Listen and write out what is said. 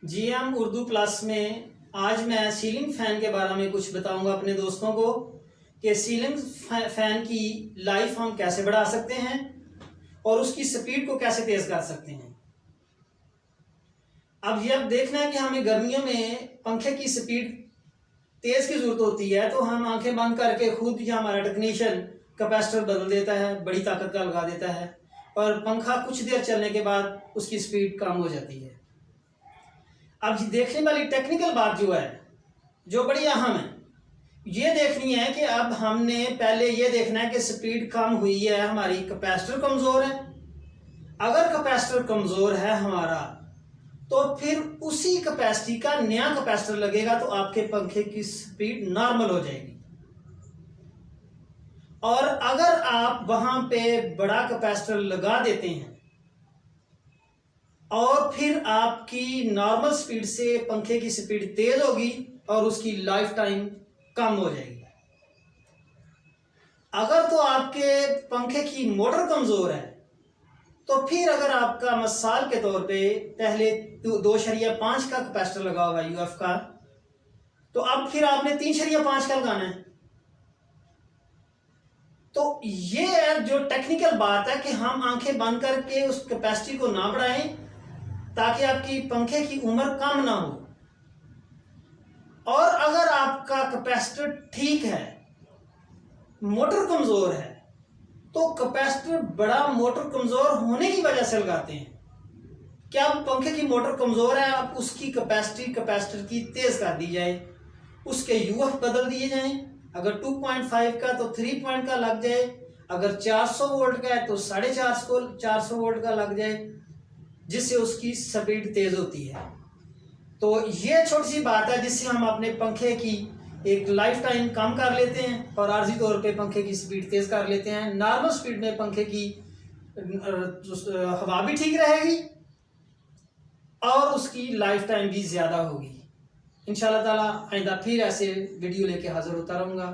GM Urdu plus में आज मैं सीलिंग फ़ैन के बारे में कुछ बताऊंगा अपने दोस्तों को कि सीलिंग फ़ैन की लाइफ हम कैसे बढ़ा सकते हैं और उसकी स्पीड को कैसे तेज़ कर सकते हैं। अब ये देखना है कि हमें गर्मियों में पंखे की स्पीड तेज़ की ज़रूरत होती है, तो हम आंखें बंद करके खुद या हमारा टेक्नीशियन कैपेसिटर बदल देता है, बड़ी ताकत का लगा देता है और पंखा कुछ देर चलने के बाद उसकी स्पीड कम हो जाती है। अब देखने वाली टेक्निकल बात जो है, जो बड़ी अहम है, ये देखनी है कि अब हमने पहले ये देखना है कि स्पीड कम हुई है, हमारी कैपेसिटर कमज़ोर है। अगर कैपेसिटर कमज़ोर है हमारा, तो फिर उसी कैपेसिटी का नया कैपेसिटर लगेगा तो आपके पंखे की स्पीड नॉर्मल हो जाएगी। और अगर आप वहां पे बड़ा कैपेसिटर लगा देते हैं और फिर आपकी नॉर्मल स्पीड से पंखे की स्पीड तेज होगी और उसकी लाइफ टाइम कम हो जाएगी। अगर तो आपके पंखे की मोटर कमजोर है, तो फिर अगर आपका मिसाल के तौर पे पहले 2.5 का कैपेसिटर लगा होगा यूएफ का, तो अब फिर आपने 3.5 का लगाना है। तो ये है जो टेक्निकल बात है कि हम आंखें बंद करके उस कैपेसिटी को ना बढ़ाएं ताकि आपकी पंखे की उम्र कम ना हो। और अगर आपका कैपेसिटर ठीक है, मोटर कमजोर है, तो कैपेसिटर बड़ा मोटर कमजोर होने की वजह से लगाते हैं। क्या पंखे की मोटर कमजोर है, आप उसकी कैपेसिटर की तेज कर दी जाए, उसके यूएफ बदल दिए जाएं। अगर 2.5 का तो 3 पॉइंट का लग जाए, अगर 400 वोल्ट का है तो 450 वोल्ट का लग जाए, जिससे उसकी स्पीड तेज होती है। तो ये छोटी सी बात है जिससे हम अपने पंखे की एक लाइफ टाइम कम कर लेते हैं और आर्जी तौर पे पंखे की स्पीड तेज कर लेते हैं। नॉर्मल स्पीड में पंखे की हवा भी ठीक रहेगी और उसकी लाइफ टाइम भी ज़्यादा होगी। इंशाल्लाह ताला आइंदा फिर ऐसे वीडियो लेके हाजिर होता रहूँगा।